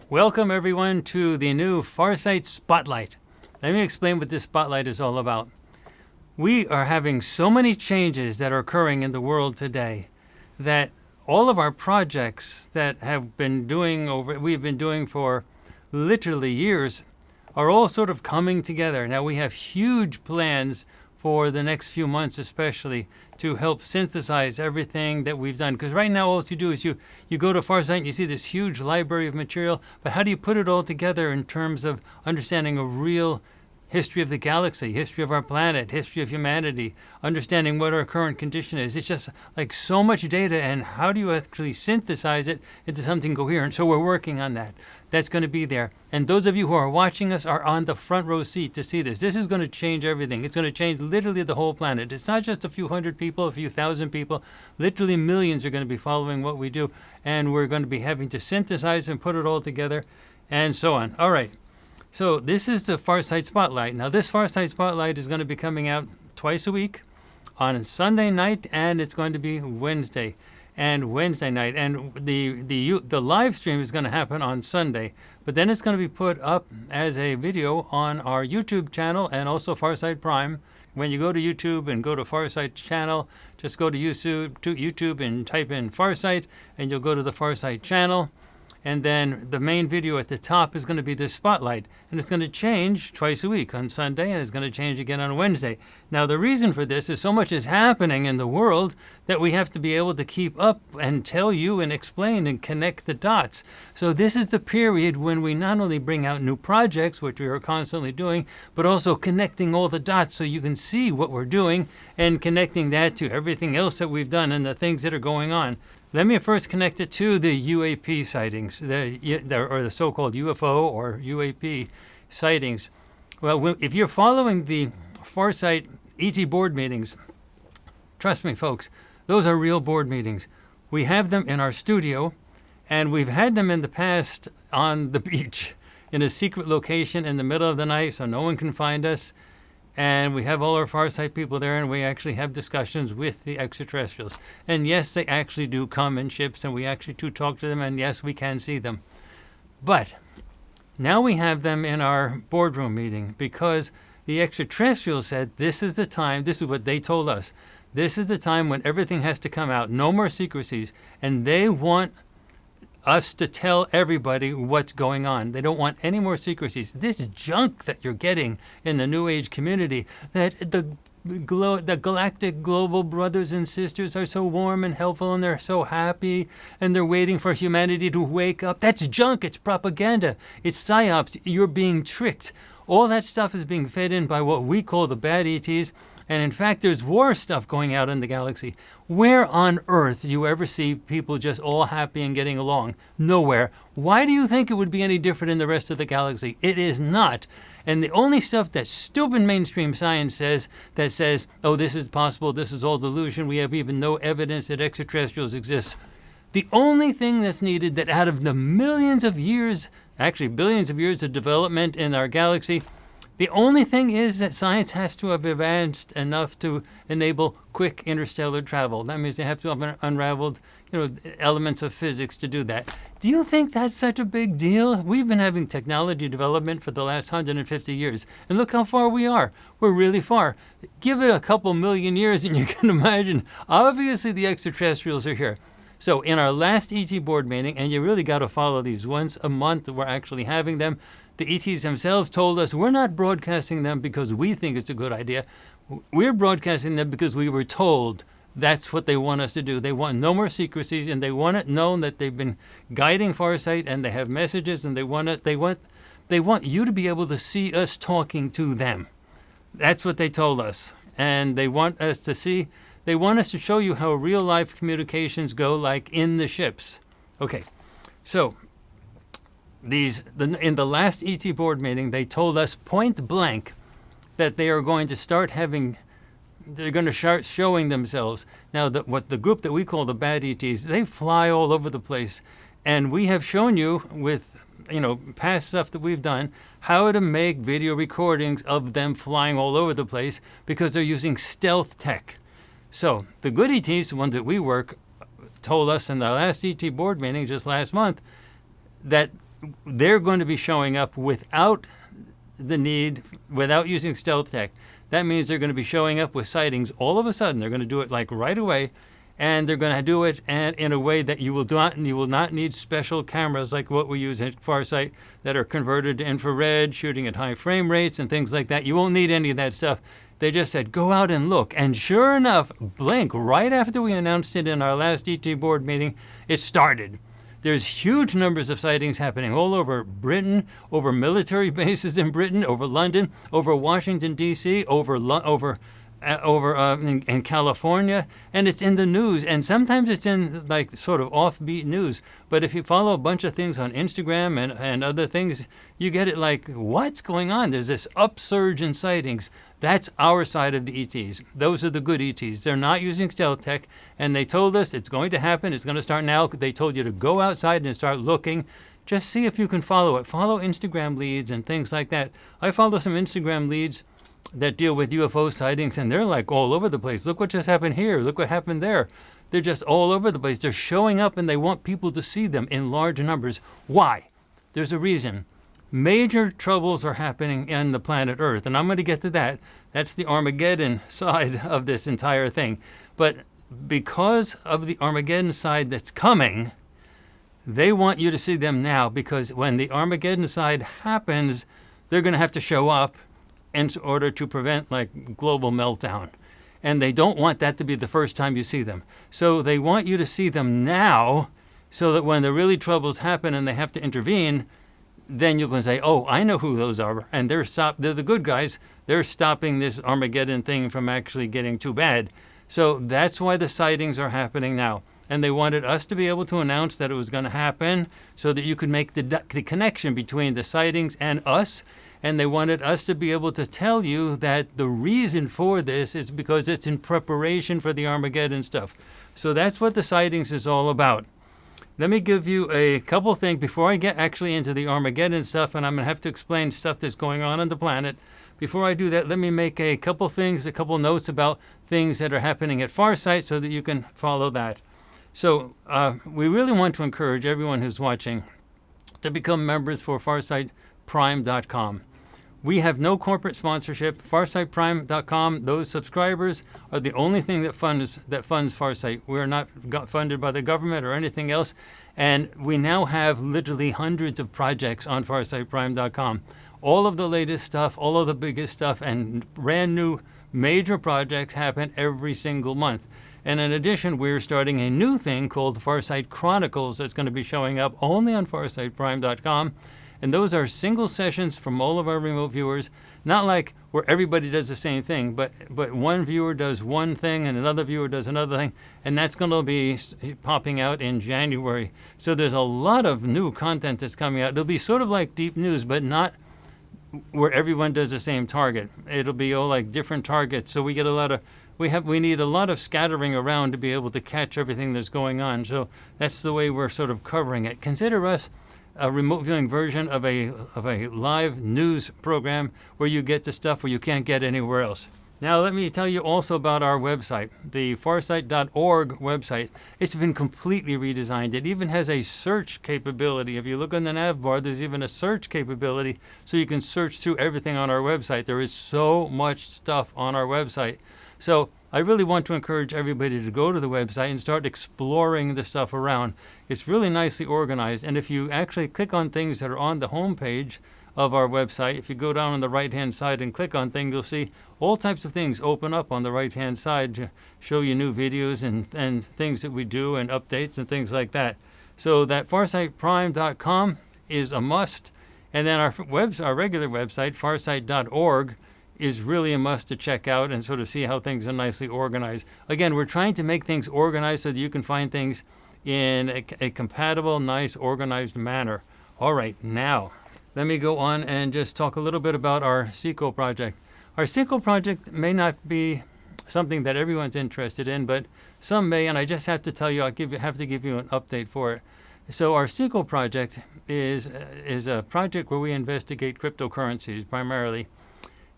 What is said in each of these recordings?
Welcome everyone to the new Farsight Spotlight. Let me explain what this spotlight is all about. We are having so many changes that are occurring in the world today that all of our projects that we've been doing for literally years are all sort of coming together. Now we have huge plans for the next few months especially to help synthesize everything that we've done. Because right now all you do is you go to Farsight and you see this huge library of material, but how do you put it all together in terms of understanding a real history of the galaxy, history of our planet, history of humanity, understanding what our current condition is? It's just like so much data, and how do you actually synthesize it into something coherent? So we're working on that. That's going to be there. And those of you who are watching us are on the front row seat to see this. This is going to change everything. It's going to change literally the whole planet. It's not just a few hundred people, a few thousand people. Literally millions are going to be following what we do, and we're going to be having to synthesize and put it all together and so on. All right. So this is the Farsight Spotlight. Now this Farsight Spotlight is going to be coming out twice a week on Sunday night, and it's going to be Wednesday night. And the live stream is going to happen on Sunday, but then it's going to be put up as a video on our YouTube channel and also Farsight Prime. When you go to YouTube and go to Farsight channel, just go to YouTube and type in Farsight, and you'll go to the Farsight channel. And then the main video at the top is going to be this spotlight. And it's going to change twice a week on Sunday, and it's going to change again on Wednesday. Now, the reason for this is so much is happening in the world that we have to be able to keep up and tell you and explain and connect the dots. So this is the period when we not only bring out new projects, which we are constantly doing, but also connecting all the dots so you can see what we're doing and connecting that to everything else that we've done and the things that are going on. Let me first connect it to the UAP sightings, or the so-called UFO or UAP sightings. Well, if you're following the Farsight ET board meetings, trust me, folks, those are real board meetings. We have them in our studio, and we've had them in the past on the beach in a secret location in the middle of the night so no one can find us. And we have all our Farsight people there, and we actually have discussions with the extraterrestrials. And yes, they actually do come in ships, and we actually do talk to them, and yes, we can see them. But now we have them in our boardroom meeting because the extraterrestrials said this is the time, this is what they told us, this is the time when everything has to come out, no more secrecies, and they want us to tell everybody what's going on. They don't want any more secrecies. This junk that you're getting in the New Age community, that the galactic global brothers and sisters are so warm and helpful and they're so happy and they're waiting for humanity to wake up. That's junk. It's propaganda. It's psyops. You're being tricked. All that stuff is being fed in by what we call the bad ETs. And in fact, there's war stuff going out in the galaxy. Where on earth do you ever see people just all happy and getting along? Nowhere. Why do you think it would be any different in the rest of the galaxy? It is not. And the only stuff that stupid mainstream science says, oh, this is possible, this is all delusion, we have even no evidence that extraterrestrials exist. The only thing that's needed, that out of the millions of years, actually billions of years of development in our galaxy, the only thing is that science has to have advanced enough to enable quick interstellar travel. That means they have to have unraveled, elements of physics to do that. Do you think that's such a big deal? We've been having technology development for the last 150 years, and look how far we are. We're really far. Give it a couple million years, and you can imagine. Obviously, the extraterrestrials are here. So in our last ET board meeting, and you really got to follow these once a month, we're actually having them. The ETs themselves told us we're not broadcasting them because we think it's a good idea. We're broadcasting them because we were told that's what they want us to do. They want no more secrecies, and they want it known that they've been guiding Farsight, and they have messages, and they want you to be able to see us talking to them. That's what they told us, and they want us to see. They want us to show you how real life communications go, like in the ships. Okay, so. In the last ET board meeting, they told us point blank that they are going to start showing themselves. Now, what the group that we call the bad ETs, they fly all over the place. And we have shown you with, past stuff that we've done, how to make video recordings of them flying all over the place because they're using stealth tech. So the good ETs, the ones that we work, told us in the last ET board meeting just last month that they're going to be showing up without using stealth tech. That means they're going to be showing up with sightings all of a sudden. They're going to do it like right away, and they're going to do it in a way that you will not need special cameras like what we use at Farsight that are converted to infrared, shooting at high frame rates and things like that. You won't need any of that stuff. They just said, go out and look. And sure enough, blink, right after we announced it in our last ET board meeting, it started. There's huge numbers of sightings happening all over Britain, over military bases in Britain, over London, over Washington, D.C., in California, and it's in the news, and sometimes it's in like sort of offbeat news. But if you follow a bunch of things on Instagram and other things, you get it like, what's going on? There's this upsurge in sightings. That's our side of the ETs. Those are the good ETs. They're not using stealth tech, and they told us it's going to happen. It's going to start now. They told you to go outside and start looking. Just see if you can follow it. Follow Instagram leads and things like that. I follow some Instagram leads that deal with UFO sightings, and they're like all over the place. Look what just happened here. Look what happened there. They're just all over the place. They're showing up, and they want people to see them in large numbers. Why? There's a reason. Major troubles are happening in the planet Earth, and I'm going to get to that. That's the Armageddon side of this entire thing. But because of the Armageddon side that's coming, they want you to see them now, because when the Armageddon side happens, they're going to have to show up in order to prevent like global meltdown. And they don't want that to be the first time you see them. So they want you to see them now so that when the really troubles happen and they have to intervene, then you can say, oh, I know who those are. And they're the good guys. They're stopping this Armageddon thing from actually getting too bad. So that's why the sightings are happening now. And they wanted us to be able to announce that it was going to happen so that you could make the connection between the sightings and us. And they wanted us to be able to tell you that the reason for this is because it's in preparation for the Armageddon stuff. So that's what the sightings is all about. Let me give you a couple things before I get actually into the Armageddon stuff, and I'm going to have to explain stuff that's going on the planet. Before I do that, let me make a couple notes about things that are happening at Farsight so that you can follow that. So we really want to encourage everyone who's watching to become members for FarsightPrime.com. We have no corporate sponsorship. FarsightPrime.com, those subscribers are the only thing that funds Farsight. We're not funded by the government or anything else. And we now have literally hundreds of projects on FarsightPrime.com. All of the latest stuff, all of the biggest stuff, and brand new major projects happen every single month. And in addition, we're starting a new thing called Farsight Chronicles that's going to be showing up only on FarsightPrime.com. And those are single sessions from all of our remote viewers, not like where everybody does the same thing, but one viewer does one thing and another viewer does another thing, and that's going to be popping out in January. So there's a lot of new content that's coming out. It'll be sort of like deep news, but not where everyone does the same target. It'll be all like different targets. So we need a lot of scattering around to be able to catch everything that's going on. So that's the way we're sort of covering it. Consider us a remote viewing version of a live news program where you get the stuff where you can't get anywhere else. Now let me tell you also about our website, the farsight.org website. It's been completely redesigned. It even has a search capability. If you look on the nav bar, there's even a search capability so you can search through everything on our website. There is so much stuff on our website. So I really want to encourage everybody to go to the website and start exploring the stuff around. It's really nicely organized. And if you actually click on things that are on the home page of our website, if you go down on the right-hand side and click on things, you'll see all types of things open up on the right-hand side to show you new videos and things that we do and updates and things like that. So that FarsightPrime.com is a must. And then our regular website, farsight.org, is really a must to check out and sort of see how things are nicely organized. Again, we're trying to make things organized so that you can find things in a compatible, nice, organized manner. All right, now let me go on and just talk a little bit about our SECO project. Our SECO project may not be something that everyone's interested in, but some may, and I just have to tell you, have to give you an update for it. So our SECO project is a project where we investigate cryptocurrencies primarily.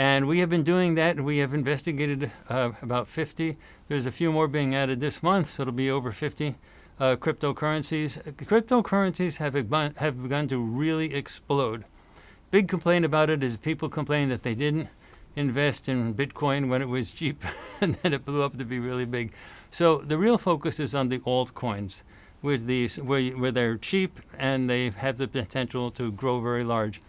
And we have been doing that. We have investigated about 50. There's a few more being added this month, so it'll be over 50 cryptocurrencies. Cryptocurrencies have begun to really explode. Big complaint about it is people complain that they didn't invest in Bitcoin when it was cheap and then it blew up to be really big. So the real focus is on the altcoins, with these where they're cheap and they have the potential to grow very large.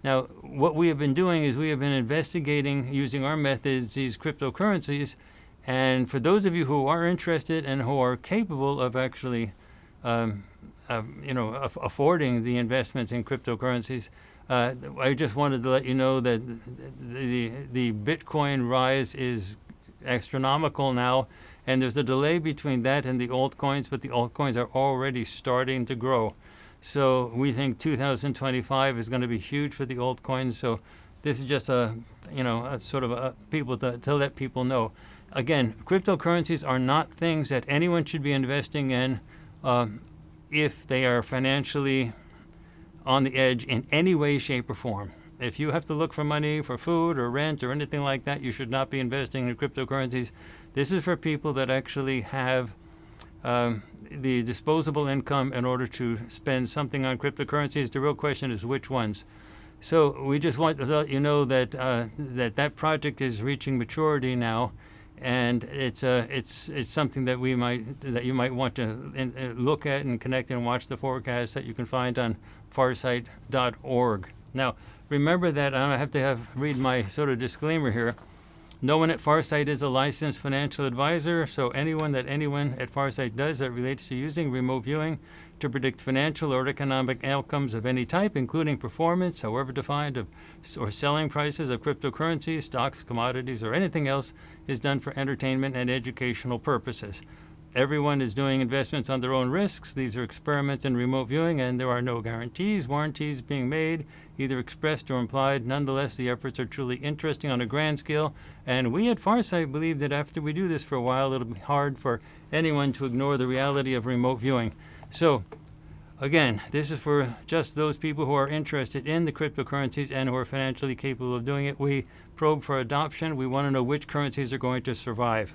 Now, what we have been doing is we have been investigating, using our methods, these cryptocurrencies. And for those of you who are interested and who are capable of actually, affording the investments in cryptocurrencies, I just wanted to let you know that the Bitcoin rise is astronomical now, and there's a delay between that and the altcoins, but the altcoins are already starting to grow. So we think 2025 is going to be huge for the altcoins. So this is just a sort of people to let people know. Again, cryptocurrencies are not things that anyone should be investing in if they are financially on the edge in any way, shape, or form. If you have to look for money for food or rent or anything like that, you should not be investing in cryptocurrencies. This is for people that actually have the disposable income in order to spend something on cryptocurrencies. The real question is which ones. So we just want to let you know that that project is reaching maturity now, and it's something that you might want to look at and connect and watch the forecast that you can find on FARSIGHT.org. Now, remember that I have to read my sort of disclaimer here. No one at Farsight is a licensed financial advisor, so anyone at Farsight does that relates to using remote viewing to predict financial or economic outcomes of any type, including performance, however defined, or selling prices of cryptocurrencies, stocks, commodities, or anything else, is done for entertainment and educational purposes. Everyone is doing investments on their own risks. These are experiments in remote viewing, and there are no guarantees, warranties being made, either expressed or implied. Nonetheless, the efforts are truly interesting on a grand scale, and we at Farsight believe that after we do this for a while, it'll be hard for anyone to ignore the reality of remote viewing. So, again, this is for just those people who are interested in the cryptocurrencies and who are financially capable of doing it. We probe for adoption. We want to know which currencies are going to survive.